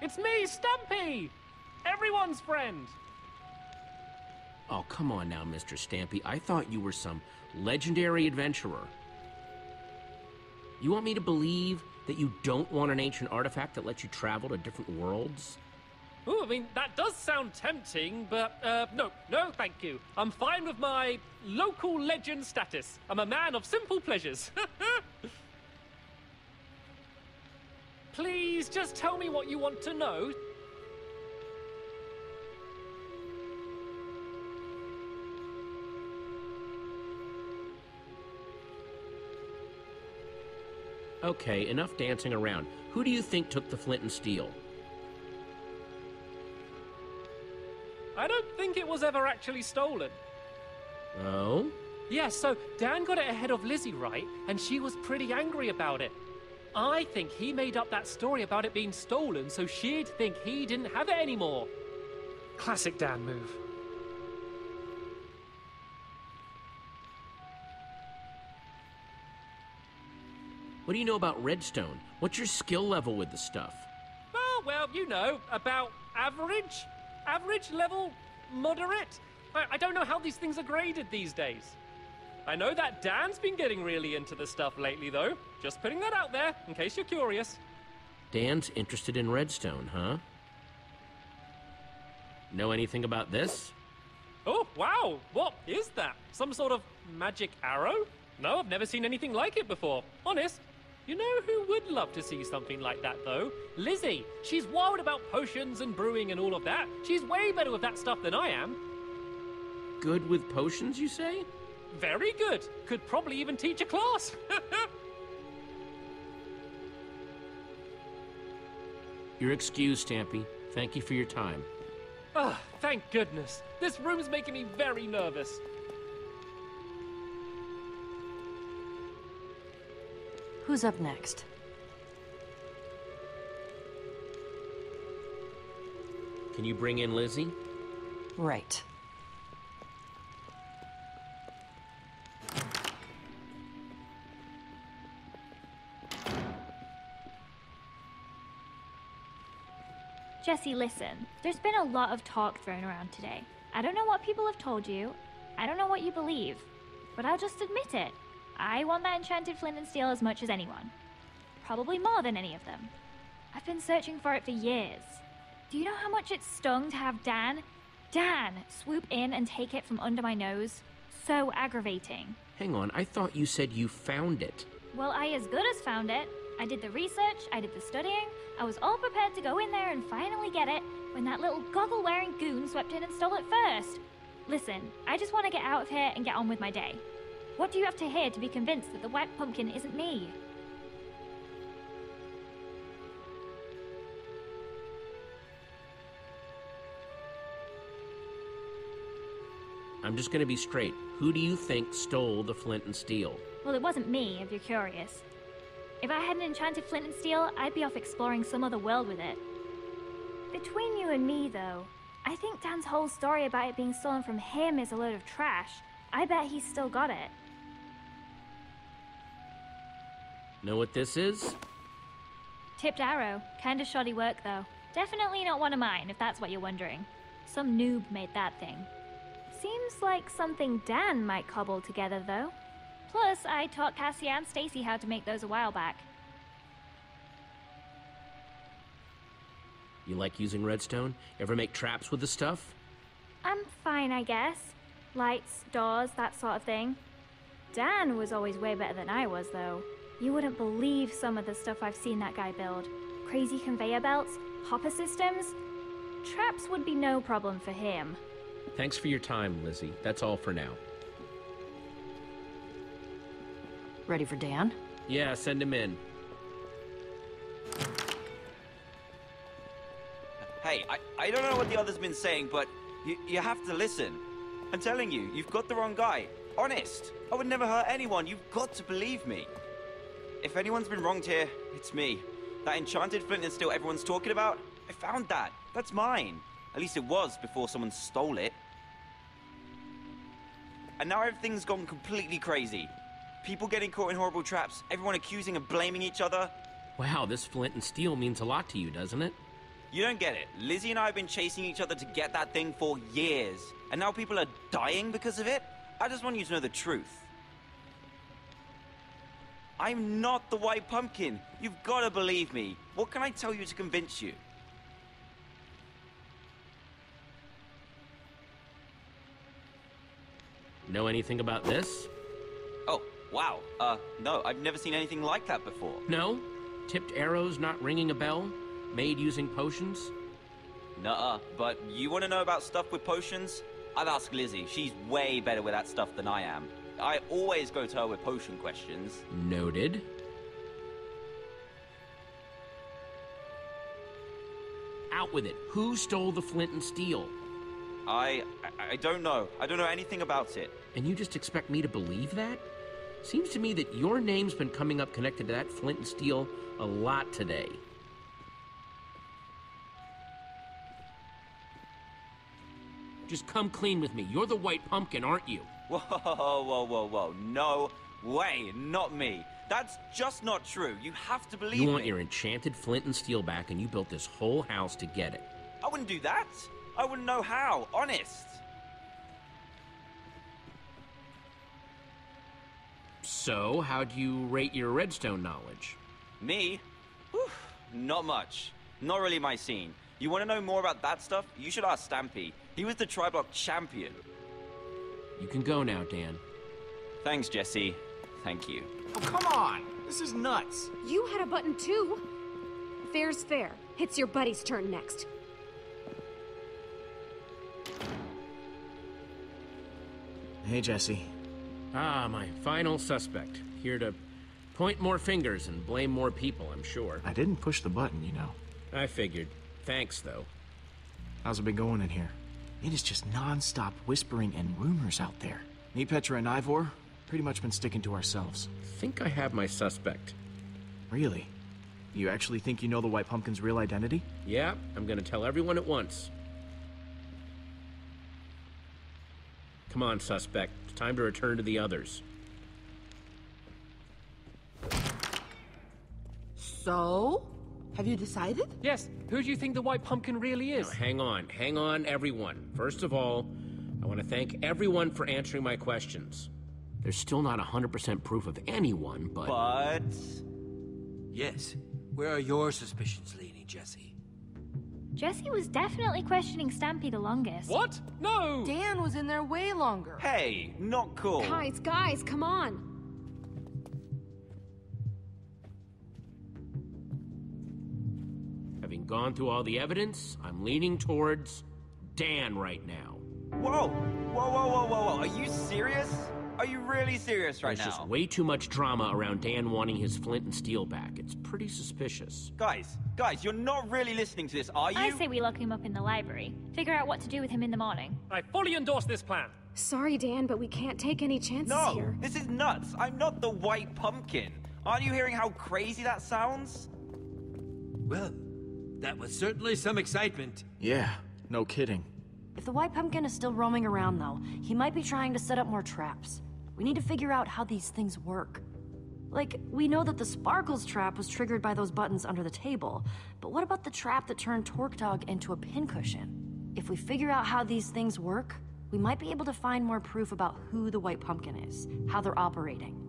It's me, Stumpy! Everyone's friend! Oh, come on now, Mr. Stampy. I thought you were some legendary adventurer. You want me to believe that you don't want an ancient artifact that lets you travel to different worlds? Ooh, I mean, that does sound tempting, but, no, thank you. I'm fine with my local legend status. I'm a man of simple pleasures. Please, just tell me what you want to know. Okay, enough dancing around. Who do you think took the flint and steel? I don't think it was ever actually stolen. Oh? Yeah, so Dan got it ahead of Lizzie, right? And she was pretty angry about it. I think he made up that story about it being stolen so she'd think he didn't have it anymore. Classic Dan move. What do you know about redstone? What's your skill level with the stuff? Oh, well, you know, about average? Average level? Moderate? I don't know how these things are graded these days. I know that Dan's been getting really into the stuff lately, though. Just putting that out there, in case you're curious. Dan's interested in redstone, huh? Know anything about this? Oh, wow! What is that? Some sort of magic arrow? No, I've never seen anything like it before. Honest. You know who would love to see something like that, though? Lizzie. She's wild about potions and brewing and all of that. She's way better with that stuff than I am. Good with potions, you say? Very good. Could probably even teach a class. You're excused, Stampy. Thank you for your time. Ah, thank goodness. This room's making me very nervous. Who's up next? Can you bring in Lizzie? Right. Jesse, listen. There's been a lot of talk thrown around today. I don't know what people have told you. I don't know what you believe. But I'll just admit it. I want that enchanted flint and steel as much as anyone. Probably more than any of them. I've been searching for it for years. Do you know how much it stung to have Dan swoop in and take it from under my nose? So aggravating. Hang on, I thought you said you found it. Well, I as good as found it. I did the research, I did the studying, I was all prepared to go in there and finally get it when that little goggle-wearing goon swept in and stole it first. Listen, I just want to get out of here and get on with my day. What do you have to hear to be convinced that the white pumpkin isn't me? I'm just gonna be straight. Who do you think stole the flint and steel? Well, it wasn't me, if you're curious. If I had an enchanted flint and steel, I'd be off exploring some other world with it. Between you and me, though, I think Dan's whole story about it being stolen from him is a load of trash. I bet he's still got it. Know what this is? Tipped arrow. Kinda shoddy work, though. Definitely not one of mine, if that's what you're wondering. Some noob made that thing. Seems like something Dan might cobble together, though. Plus, I taught Cassie and Stacy how to make those a while back. You like using redstone? Ever make traps with the stuff? I'm fine, I guess. Lights, doors, that sort of thing. Dan was always way better than I was, though. You wouldn't believe some of the stuff I've seen that guy build. Crazy conveyor belts, hopper systems. Traps would be no problem for him. Thanks for your time, Lizzie. That's all for now. Ready for Dan? Yeah, send him in. Hey, I don't know what the other's been saying, but you have to listen. I'm telling you, you've got the wrong guy. Honest. I would never hurt anyone. You've got to believe me. If anyone's been wronged here, it's me. That enchanted flint and steel everyone's talking about, I found that. That's mine. At least it was before someone stole it. And now everything's gone completely crazy. People getting caught in horrible traps, everyone accusing and blaming each other. Wow, this flint and steel means a lot to you, doesn't it? You don't get it. Lizzie and I have been chasing each other to get that thing for years. And now people are dying because of it? I just want you to know the truth. I'm not the White Pumpkin. You've got to believe me. What can I tell you to convince you? Know anything about this? Oh, wow. No, I've never seen anything like that before. No? Tipped arrows not ringing a bell? Made using potions? Nuh-uh. But you want to know about stuff with potions? I'd ask Lizzie. She's way better with that stuff than I am. I always go to her with potion questions. Noted. Out with it. Who stole the flint and steel? I don't know. I don't know anything about it. And you just expect me to believe that? Seems to me that your name's been coming up connected to that flint and steel a lot today. Just come clean with me. You're the White Pumpkin, aren't you? Whoa, whoa, whoa, whoa. No way, not me. That's just not true. You have to believe me. You want your enchanted flint and steel back, and you built this whole house to get it. I wouldn't do that. I wouldn't know how, honest. So, how do you rate your redstone knowledge? Me? Whew, not much. Not really my scene. You want to know more about that stuff? You should ask Stampy. He was the Triblock champion. You can go now, Dan. Thanks, Jesse. Thank you. Oh, come on! This is nuts! You had a button too. Fair's fair. It's your buddy's turn next. Hey, Jesse. Ah, my final suspect. Here to point more fingers and blame more people, I'm sure. I didn't push the button, you know. I figured. Thanks, though. How's it been going in here? It is just non-stop whispering and rumors out there. Me, Petra, and Ivor, pretty much been sticking to ourselves. Think I have my suspect. Really? You actually think you know the White Pumpkin's real identity? Yeah, I'm gonna tell everyone at once. Come on, suspect. It's time to return to the others. So? Have you decided? Yes, who do you think the White Pumpkin really is? Now, hang on, everyone. First of all, I want to thank everyone for answering my questions. There's still not 100% proof of anyone, but... Yes. Where are your suspicions leaning, Jesse? Jesse was definitely questioning Stampy the longest. What? No! Dan was in there way longer. Hey, not cool. Guys, come on. Having gone through all the evidence, I'm leaning towards Dan right now. Whoa! Whoa, whoa, whoa, whoa, whoa. Are you serious? Are you really serious right There's now? just way too much drama around Dan wanting his flint and steel back. It's pretty suspicious. Guys, you're not really listening to this, are you? I say we lock him up in the library. Figure out what to do with him in the morning. I fully endorse this plan. Sorry, Dan, but we can't take any chances No, here. this is nuts. I'm not the White Pumpkin. Aren't you hearing how crazy that sounds? Well, that was certainly some excitement. Yeah, no kidding. If the White Pumpkin is still roaming around, though, he might be trying to set up more traps. We need to figure out how these things work. Like, we know that the Sparkles trap was triggered by those buttons under the table, but what about the trap that turned Torque Dog into a pincushion? If we figure out how these things work, we might be able to find more proof about who the White Pumpkin is, how they're operating.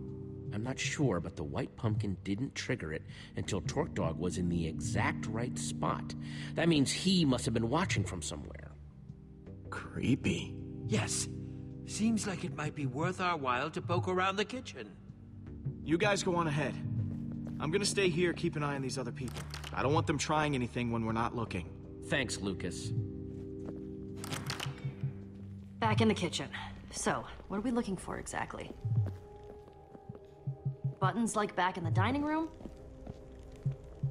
I'm not sure, but the White Pumpkin didn't trigger it until Torque Dog was in the exact right spot. That means he must have been watching from somewhere. Creepy. Yes. Seems like it might be worth our while to poke around the kitchen. You guys go on ahead. I'm gonna stay here, keep an eye on these other people. I don't want them trying anything when we're not looking. Thanks, Lucas. Back in the kitchen. So, what are we looking for exactly? Buttons like back in the dining room?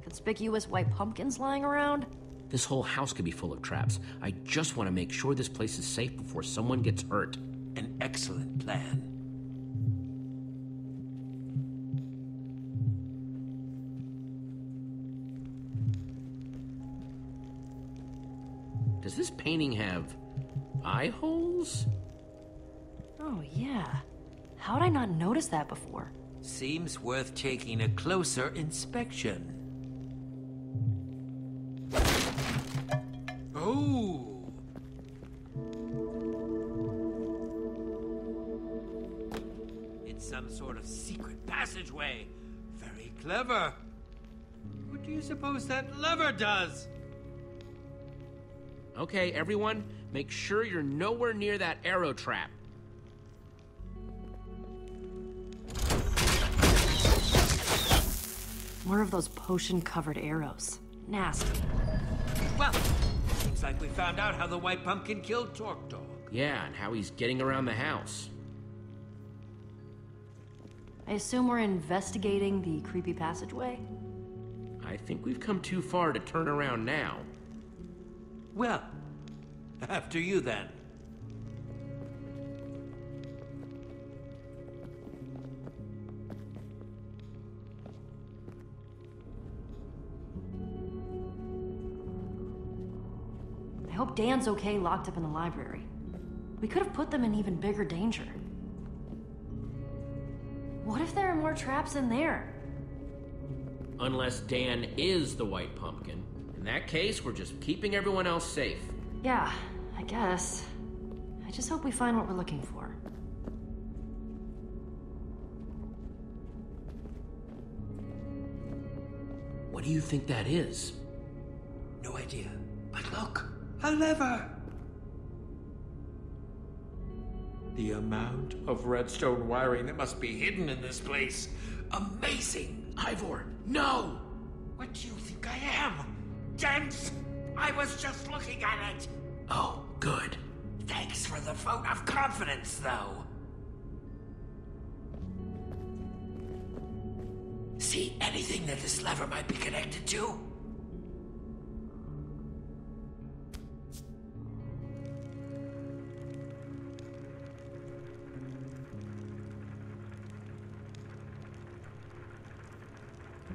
Conspicuous white pumpkins lying around? This whole house could be full of traps. I just want to make sure this place is safe before someone gets hurt. An excellent plan. Does this painting have eye holes? Oh, yeah. How'd I not notice that before? Seems worth taking a closer inspection. passageway. Very clever. What do you suppose that lever does? Okay, everyone, make sure you're nowhere near that arrow trap. More of those potion-covered arrows. Nasty. Well, seems like we found out how the White Pumpkin killed Torque Dog. Yeah, and how he's getting around the house. I assume we're investigating the creepy passageway? I think we've come too far to turn around now. Well, after you then. I hope Dan's okay locked up in the library. We could have put them in even bigger danger. What if there are more traps in there? Unless Dan is the White Pumpkin. In that case, we're just keeping everyone else safe. Yeah, I guess. I just hope we find what we're looking for. What do you think that is? No idea. But look, a lever. The amount of redstone wiring that must be hidden in this place. Amazing. Ivor, no! What do you think I am? Dense? I was just looking at it. Oh, good. Thanks for the vote of confidence, though. See anything that this lever might be connected to?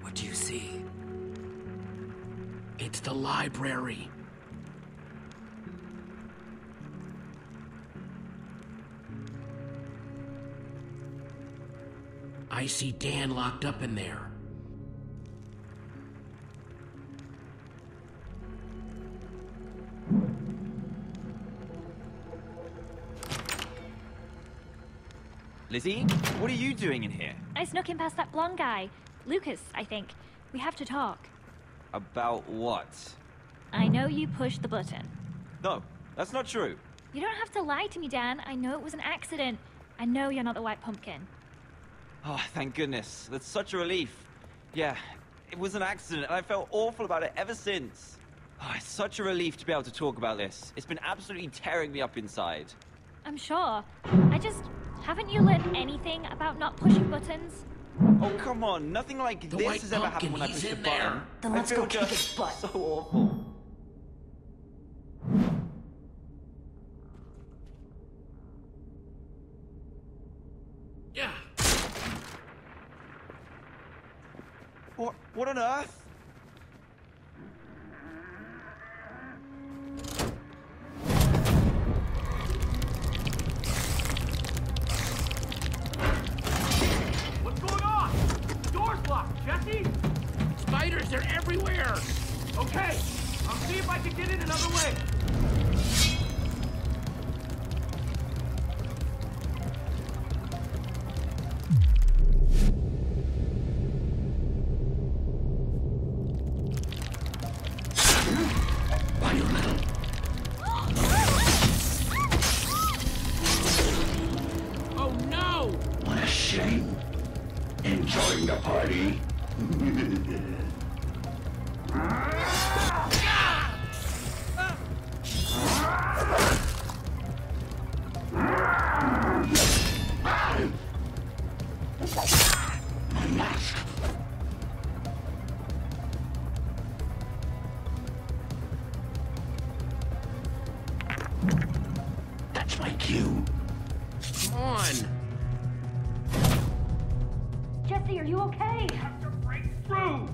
What do you see? It's the library. I see Dan locked up in there. Lizzie, what are you doing in here? I snuck in past that blonde guy. Lucas, I think. We have to talk. About what? I know you pushed the button. No, that's not true. You don't have to lie to me, Dan. I know it was an accident. I know you're not the White Pumpkin. Oh, thank goodness. That's such a relief. Yeah, it was an accident, and I felt awful about it ever since. Oh, it's such a relief to be able to talk about this. It's been absolutely tearing me up inside. I'm sure. Haven't you learned anything about not pushing buttons? Oh, come on. Nothing like this has ever happened when I push the button. Then let's go kick his butt. So awful. Yeah. What on earth? What's going on? The door's locked, Jesse! Spiders, they're everywhere! Okay, I'll see if I can get in another way. Oh no! What a shame. Enjoying the party? My mask. That's my cue. Come on! Jesse, are you okay? To break through!